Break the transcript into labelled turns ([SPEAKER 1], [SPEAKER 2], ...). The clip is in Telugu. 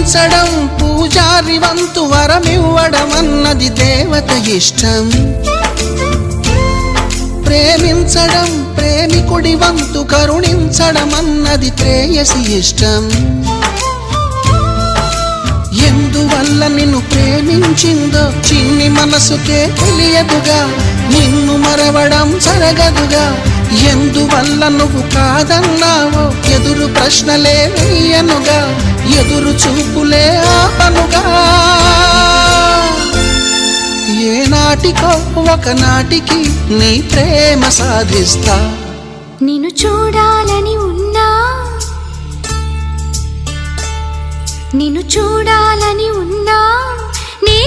[SPEAKER 1] పూజించడం పూజారి వంతు వరమివ్వడం అన్నది దేవత ఇష్టం. ప్రేమించడం ప్రేమికుడి వంతు కరుణించడం అన్నది ప్రేయసి ఇష్టం. ఎందువల్ల నిన్ను ప్రేమించిందో చిన్ని మనసుకే తెలియదుగా, నిన్ను మరవడం జరగదుగా. ఎందువల్ల నువ్వు కాదన్నావో ఎదురు ప్రశ్నలే వేయనుగా, ఎదురు చూపులే ఆపనుగా. ఏనాటికో ఒకనాటికి నీ ప్రేమ సాధిస్తా.
[SPEAKER 2] నిన్ను చూడాలని ఉన్నా, నిన్ను చూడాలని ఉన్నా, నీ